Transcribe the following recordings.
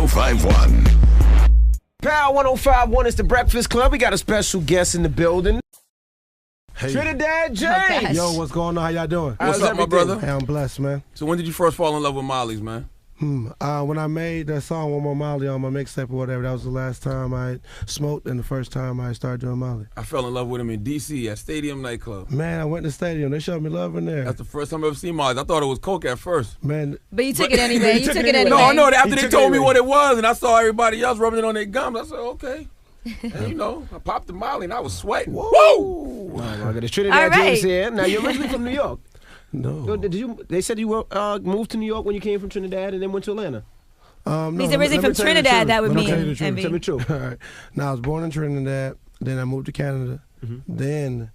1051. Power 1051 is the Breakfast Club. We got a special guest in the building. Hey. Trinidad James. Yo, what's going on? How y'all doing? What's up, my brother? Hey, I'm blessed, man. So when did you first fall in love with Molly's, man? When I made that song One More Molly on my mixtape or whatever, that was the last time I smoked and the first time I started doing Molly. I fell in love with him in D.C. at Stadium Nightclub. Man, I went to the stadium. They showed me love in there. That's the first time I ever seen Molly's. I thought it was coke at first. Man. But you took it anyway. You took it anyway. No, I know. After they told me what it was and I saw everybody else rubbing it on their gums, I said, okay. And you know, I popped the Molly and I was sweating. Whoa! Oh my God, it's Trinidad James here. Now, you're originally from New York. No. They said you moved to New York when you came from Trinidad and then went to Atlanta. No, He's originally from Trinidad, that would mean. Tell me the truth. All right. Now, I was born in Trinidad, then I moved to Canada, then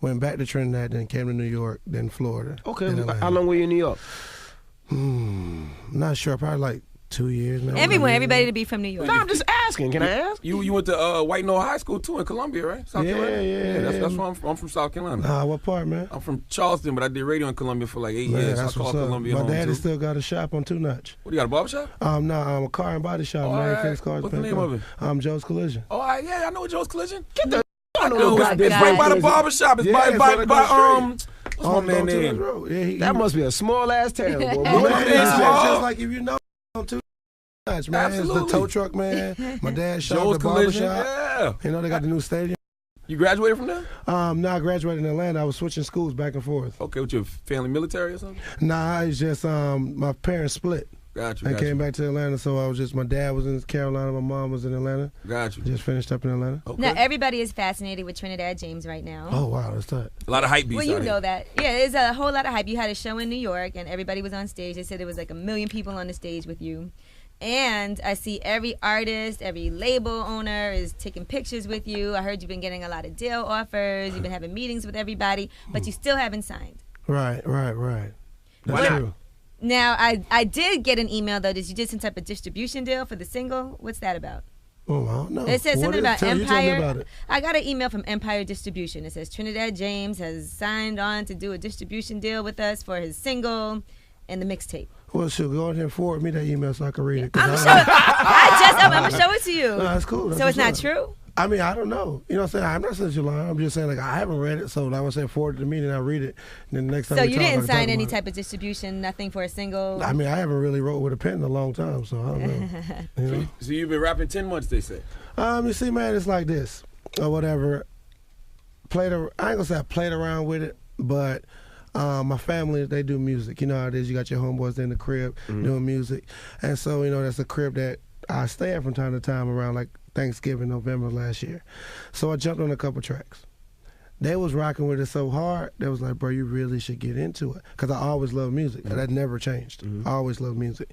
went back to Trinidad, then came to New York, then Florida. Okay, how long were you in New York? Not sure, probably like 2 years now. Everybody to be from New York. No, I'm just asking. Can I ask? You went to White Knoll High School too in Columbia, right? South Carolina? Yeah. That's where I'm from South Carolina. What part, man? I'm from Charleston, but I did radio in Columbia for like 8 years. That's so I call what's up. Columbia My home daddy too. still got a shop on 2 Notch. What, you got a barber shop? I'm a car and body shop, man. Right. Fix cars. What's the name of it? Joe's Collision. Oh, yeah, I know Joe's Collision. Get the It's right by the barber shop. It's by what's my man name? That must be a small ass town. Boy. It's just like if you know on 2 Notch, man. Absolutely. It's the tow truck, man. My dad's shop, Joe's the barber Collision. shop. Yeah. You know, they got the new stadium. You graduated from there? No, I graduated in Atlanta. I was switching schools back and forth. Okay, with your family military or something? Nah, it's just my parents split. Got you. I came back to Atlanta, so I was just, my dad was in Carolina, my mom was in Atlanta. Got you. Just finished up in Atlanta. Okay. Now, everybody is fascinated with Trinidad James right now. Oh, wow, that's tight. A lot of hype beats. Well, you out know here. that. Yeah, there's a whole lot of hype. You had a show in New York, and everybody was on stage. They said there was like 1 million people on the stage with you. And I see every artist, every label owner is taking pictures with you. I heard you've been getting a lot of deal offers. You've been having meetings with everybody, but you still haven't signed. Right. That's true. Now, I did get an email, though, that you did some type of distribution deal for the single. What's that about? Oh, I don't know. It said something about you tell me Empire. about it. I got an email from Empire Distribution. It says Trinidad James has signed on to do a distribution deal with us for his single and the mixtape. Well, shoot, go ahead and forward me that email so I can read it. I'm gonna show it to you. No, that's cool. So it's not true? I mean, I don't know. You know what I'm saying? I'm not saying you're lying. I'm just saying, like, I haven't read it, so I would say forward it to me, and I'll read it. And then the next time So we you talk, I didn't can sign talk any about type of distribution, nothing for a single? I mean, I haven't really wrote with a pen in a long time, so I don't know. You know? So you've been rapping 10 months, they say. You see, man, it's like this or whatever. I ain't gonna say I played around with it, but my family, they do music. You know how it is. You got your homeboys in the crib doing music, and so you know that's a crib that I stay at from time to time around like Thanksgiving, November last year. So I jumped on a couple tracks. They was rocking with it so hard, they was like, bro, you really should get into it. Because I always loved music. That never changed. I always loved music.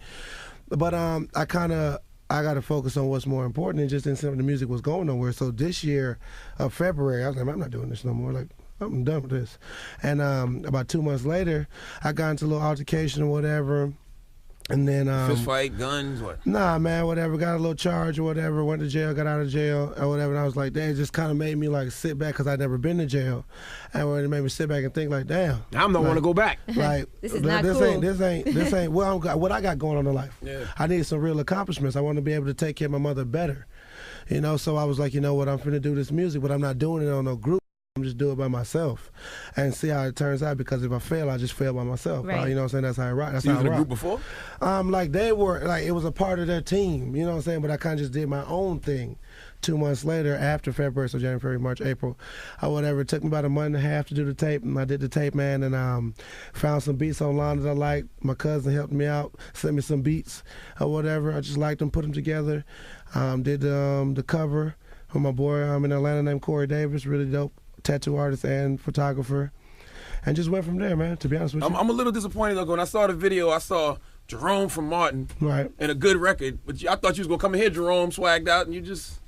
But I got to focus on what's more important and just in some of the music was going nowhere. So this year of February, I was like, I'm not doing this no more. Like, I'm done with this. And about 2 months later, I got into a little altercation or whatever. And then Fist fight, guns, what? Nah, man, whatever. Got a little charge or whatever. Went to jail, got out of jail or whatever. And I was like, damn, it just kind of made me like sit back because I'd never been to jail, and it made me sit back and think like, damn, I don't want to go back. Like This is not cool. This ain't what I got going on in life. Yeah. I need some real accomplishments. I want to be able to take care of my mother better, you know. So I was like, you know what, I'm finna do this music, but I'm not doing it on no group. I'm just do it by myself and see how it turns out, because if I fail, I just fail by myself. Right. You know what I'm saying? That's how I rock. That's So you how was I in a rock. group before? Like they were, like it was a part of their team, you know what I'm saying? But I kind of just did my own thing. 2 months later, after February, so January, March, April, whatever. It took me about a month and a half to do the tape, and I did the tape, man, and found some beats online that I liked. My cousin helped me out, sent me some beats or whatever. I just liked them, put them together. Did the cover for my boy in Atlanta named Corey Davis, really dope tattoo artist and photographer, and just went from there, man, to be honest with you. I'm a little disappointed, though. When I saw the video, I saw Jerome from Martin Right. and a good record, but I thought you was going to come in here, Jerome, swagged out, and you just...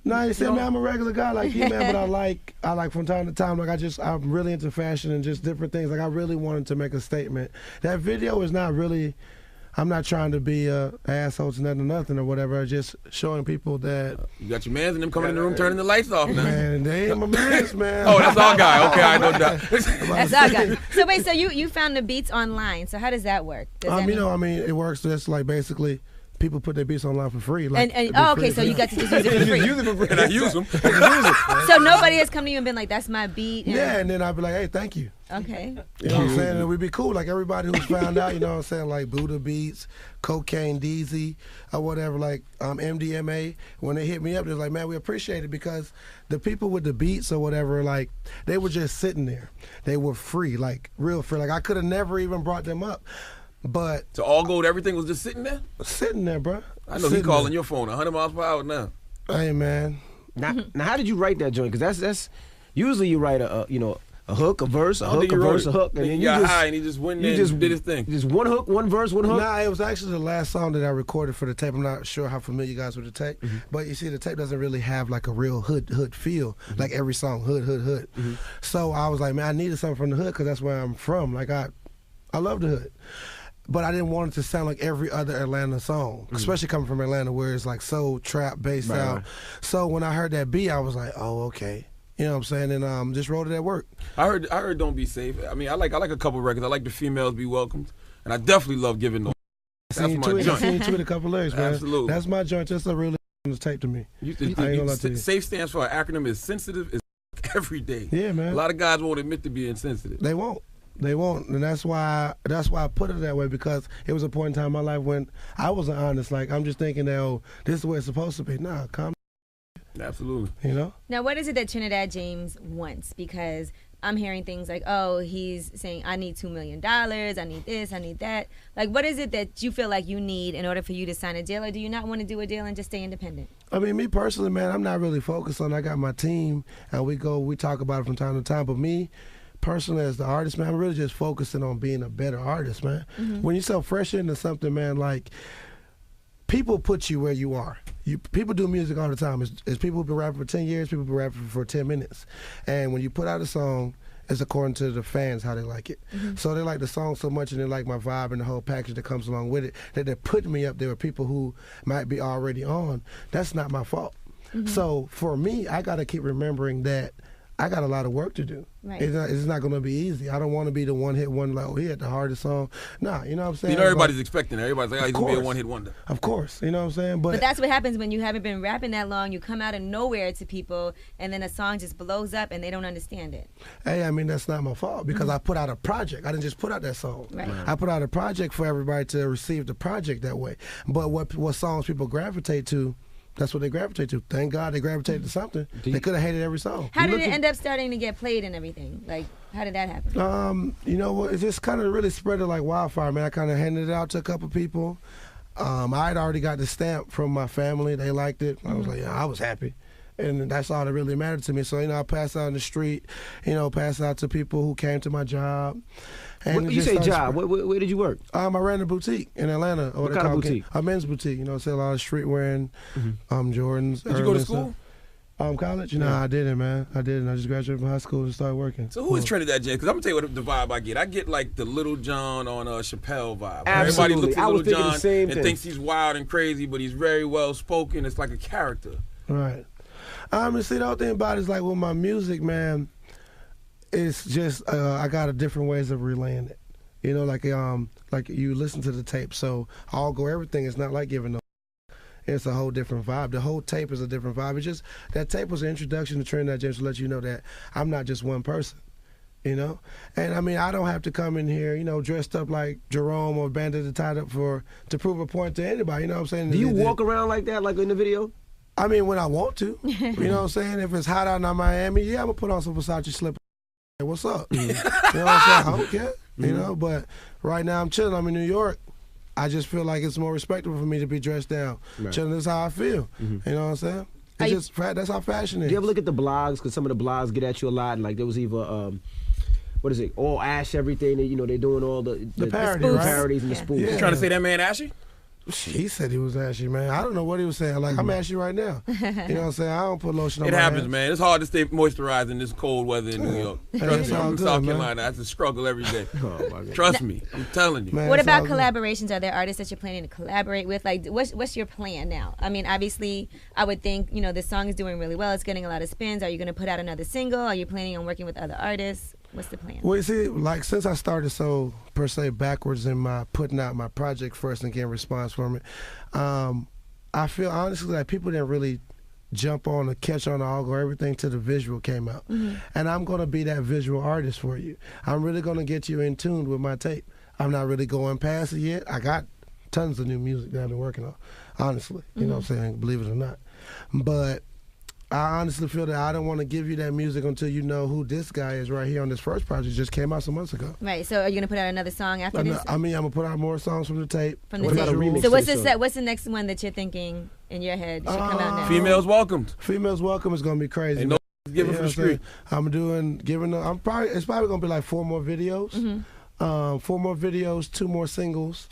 No, you see, man, I'm a regular guy like you, man, but I like from time to time, like I'm really into fashion and just different things. Like I really wanted to make a statement. That video is not really, I'm not trying to be a asshole to nothing or whatever. Just showing people that. You got your mans and them coming in the room, turning the lights off now. Man, they ain't my mans, man. Oh, that's our guy. Okay, I know that. That's our guy. So wait, so you found the beats online. So how does that work? Does that You know, I mean, it works just like basically people put their beats online for free. Like, Okay, so you got to just use it for free. Use it for free. And I use them. So nobody has come to you and been like, "That's my beat." Yeah, and then I'd be like, "Hey, thank you." Okay. You know what I'm saying? And we'd be cool. Like everybody who's found out, you know what I'm saying? Like Buddha Beats, Cocaine DZ, or whatever, like MDMA. When they hit me up, they're like, man, we appreciate it because the people with the beats or whatever, like, they were just sitting there. They were free, like real free. Like I could have never even brought them up. But So all gold, everything was just sitting there? sitting there, bro. I know he calling your phone 100 miles per hour now. Hey, man. Now, how did you write that joint? Because that's usually you write a hook, a verse, a hook, a verse, a hook, and then you got just high and he just went in and did his thing. Just one hook, one verse, one hook. Nah, it was actually the last song that I recorded for the tape. I'm not sure how familiar you guys with the tape, but you see, the tape doesn't really have like a real hood feel, like every song, hood. So I was like, man, I needed something from the hood because that's where I'm from. Like I love the hood. But I didn't want it to sound like every other Atlanta song, especially coming from Atlanta where it's like soul, trap, bass out. Right. So when I heard that beat, I was like, oh, okay. You know what I'm saying? And just wrote it at work. I heard Don't Be Safe. I mean, I like a couple records. I like The Females Be Welcomed. And I definitely love Giving No. That's my I joint. seen you tweet a couple lyrics, man. Absolutely. That's my joint. That's a real tape to me. I ain't gonna lie to you. SAFE stands for an acronym is sensitive is every day. Yeah, man. A lot of guys won't admit to being sensitive. They won't. They won't, and that's why I put it that way because it was a point in time in my life when I wasn't honest. Like I'm just thinking that this is where it's supposed to be. Nah, calm. Absolutely. You know. Now, what is it that Trinidad James wants? Because I'm hearing things like, oh, he's saying, I need $2 million, I need this, I need that. Like, what is it that you feel like you need in order for you to sign a deal, or do you not want to do a deal and just stay independent? I mean, me personally, man, I'm not really focused on. I got my team, and we talk about it from time to time. But me, personally, as the artist, man, I'm really just focusing on being a better artist, man. When you so fresh into something, man, like people put you where you are. People do music all the time. It's people who've been rapping for 10 years, people who've been rapping for 10 minutes. And when you put out a song, it's according to the fans how they like it. So they like the song so much and they like my vibe and the whole package that comes along with it, that they're putting me up there with people who might be already on. That's not my fault. So for me, I got to keep remembering that I got a lot of work to do. Right. It's not going to be easy. I don't want to be the one-hit wonder, like, oh, he had the hardest song. Nah, you know what I'm saying? You know, everybody's expecting it. Everybody's like, oh, he's going to be a one-hit wonder. Of course, you know what I'm saying? But that's what happens when you haven't been rapping that long. You come out of nowhere to people, and then a song just blows up, and they don't understand it. Hey, I mean, that's not my fault because I put out a project. I didn't just put out that song. Right. I put out a project for everybody to receive the project that way. But what songs people gravitate to, that's what they gravitate to. Thank God they gravitated to something. They could have hated every song. How did it end up starting to get played and everything? Like, how did that happen? You know what? It just kind of really spread it like wildfire, man. I kind of handed it out to a couple people. I had already got the stamp from my family. They liked it. I was like, yeah, I was happy. And that's all that really mattered to me. So, you know, I passed out in the street, you know, passed out to people who came to my job. And You say job. Where did you work? I ran a boutique in Atlanta. What kind of boutique? A men's boutique. You know, sell a lot of streetwear and Jordans. Did you go to school? College? No, I didn't, man. I didn't. I just graduated from high school and started working. So who is Trinidad James? Because I'm going to tell you what the vibe I get. I get like the Little John on Chappelle vibe. Absolutely. Everybody looks at I was Little thinking the John same and thing. thinks he's wild and crazy, but he's very well spoken. It's like a character. Right. See, the whole thing about it is like with my music, man, it's just I got a different ways of relaying it. You know, like you listen to the tape, so I'll go everything. It's not like Giving No. It's a whole different vibe. The whole tape is a different vibe. It's just that tape was an introduction to Trinidad James to let you know that I'm not just one person. You know, and I mean, I don't have to come in here, you know, dressed up like Jerome or bandit tied up to prove a point to anybody. You know what I'm saying? Do you walk around like that, like in the video? I mean, when I want to. You know what I'm saying? If it's hot out in Miami, yeah, I'm going to put on some Versace slippers. Hey, what's up? You know what I'm saying? I don't care. You know, but right now I'm chilling. I'm in New York. I just feel like it's more respectable for me to be dressed down. Right. Chilling is how I feel. You know what I'm saying? It's just that's how fashion is. Do you ever look at the blogs? Because some of the blogs get at you a lot. And like there was either, what is it, all ash everything. That, you know, they're doing all the parodies and the spoofs. You trying to say that man ashy? He said he was ashy, man. I don't know what he was saying. Like, I'm ashy right now. You know what I'm saying? I don't put lotion on my happens, hands. man. It's hard to stay moisturized in this cold weather in New York. Trust me, I'm from South Carolina. That's a struggle every day. Trust me. I'm telling you. Man, what about collaborations? Are there artists that you're planning to collaborate with? Like, what's your plan now? I mean, obviously, I would think, you know, this song is doing really well. It's getting a lot of spins. Are you going to put out another single? Are you planning on working with other artists? What's the plan? Well, you see, like since I started so per se backwards in my putting out my project first and getting response from it, I feel honestly like people didn't really jump on or catch on or everything till the visual came out. And I'm gonna be that visual artist for you. I'm really gonna get you in tune with my tape. I'm not really going past it yet. I got tons of new music that I've been working on, honestly. You know what I'm saying? Believe it or not. But I honestly feel that I don't want to give you that music until you know who this guy is right here on this first project. Just came out some months ago. Right. So are you gonna put out another song after this? I mean, I'm gonna put out more songs from the tape. From the tape. So what's the next one that you're thinking in your head should come out next? Females Welcomed. Females Welcome is gonna be crazy. Ain't no giving for the street. It's probably gonna be like 4 more videos. 4 more videos, 2 more singles,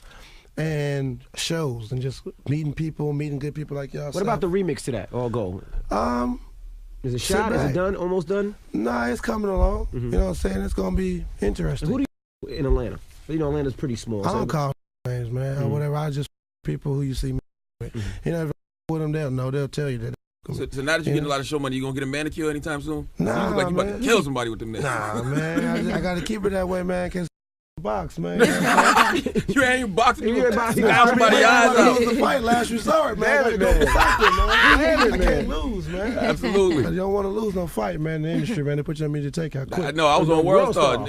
and shows, and just meeting people, meeting good people like y'all. What about the remix to that? All go. Is it shot? Is it done? Almost done? Nah, it's coming along. You know what I'm saying? It's gonna be interesting. Who do you in Atlanta? You know, Atlanta's pretty small. I don't call names, man, or whatever. I just people who you see me with. You know, if with them, they'll know. They'll tell you that. So now that you're getting a lot of show money, you gonna get a manicure anytime soon? Nah, you look like you about to kill somebody with them nails. Nah, man, I gotta keep it that way, man. Cause box, man. You ain't even boxing. You got somebody's eyes out. Lose the fight, last resort, man. I can't lose, man. Absolutely. You don't want to lose no fight, man. In the industry, man, they put you on media takeout quick. No, I was on World Star.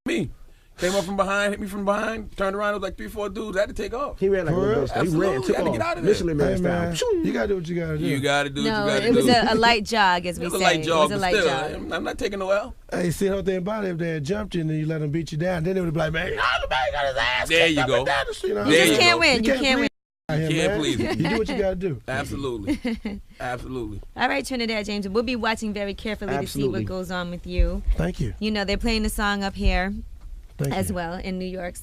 Me. Came up from behind, hit me from behind, turned around, it was like 3, 4 dudes. I had to take off. He ran like World Star. He ran, took off. Had to get out of there. Michelin Man style. You gotta do what you gotta do. You gotta do what you gotta do. No, it was a light jog, as we say. It was a light jog, it was a light jog. I'm not taking no L. Hey, see, the whole thing about it, if they had jumped you and then you let them beat you down, then they would be like, man, the man got his ass. There you go. You just can't win. You can't win. You can't please him. You do what you gotta do. Absolutely. Absolutely. All right, Trinidad James, we'll be watching very carefully to see what goes on with you. Thank you. You know, they're playing the song up here. Thank you. Well in New York,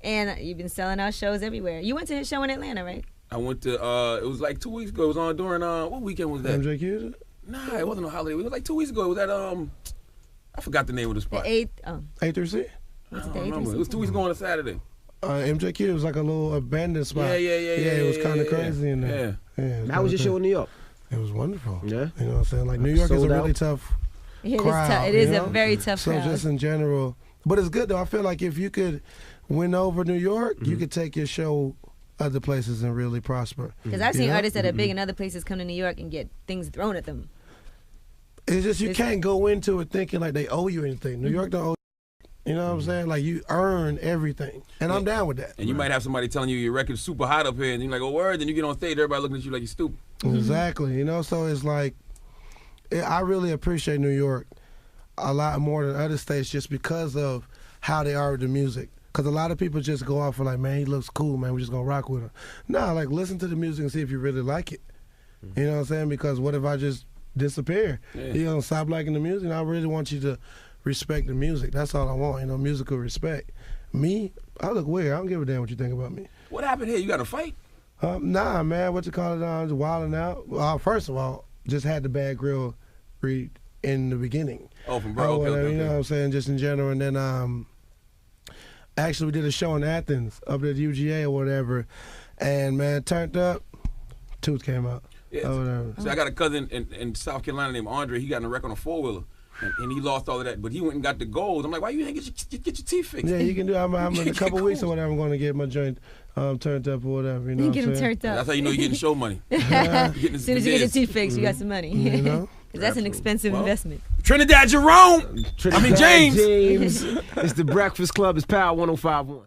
and you've been selling out shows everywhere. You went to his show in Atlanta, right? I went to it was like 2 weeks ago. It was on during what weekend was that? MJQ? Nah, it wasn't a holiday. It was like 2 weeks ago. It was at I forgot the name of the spot. The 8th. A through C? I don't remember. It was 2 weeks ago on a Saturday. MJQ was like a little abandoned spot. Yeah. It was kind of crazy in there. Yeah. How was your show in New York? It was wonderful. Yeah. You know what I'm saying? Like New York is a really tough crowd. It is a very tough crowd. So just in general. But it's good though. I feel like if you could win over New York, you could take your show other places and really prosper. Because I've seen artists that are big in other places come to New York and get things thrown at them. It's just you can't go into it thinking like they owe you anything. New York don't owe you. You know what I'm saying? Like you earn everything. And I'm down with that. And you might have somebody telling you your record's super hot up here and you're like, oh word, then you get on stage, everybody looking at you like you're stupid. Exactly. You know, so it's like I really appreciate New York a lot more than other states just because of how they are with the music. Because a lot of people just go off and like, man, he looks cool, man, we're just going to rock with him. No, like, listen to the music and see if you really like it. You know what I'm saying? Because what if I just disappear? Yeah. You don't stop liking the music? And I really want you to respect the music. That's all I want, you know, musical respect. Me, I look weird. I don't give a damn what you think about me. What happened here? You got a fight? Nah, man, what you call it? Just wilding out. Well, first of all, just had the bad grill read in the beginning. Oh, from bro. Okay. You know what I'm saying? Just in general. And then actually we did a show in Athens up at UGA or whatever. And man, turned up, tooth came out. Yeah. So I got a cousin in South Carolina named Andre. He got in a wreck on a 4-wheeler. And he lost all of that, but he went and got the gold. I'm like, why you ain't get your teeth fixed? Yeah, you can do. I'm in a couple weeks or whatever. I'm going to get my joint turned up or whatever. You know, get them turned up. That's how you know you're getting show money. As soon as you get your teeth fixed, you got some money. You know, because that's an expensive investment. Trinidad Jerome. James. James. It's the Breakfast Club. It's Power 105.1.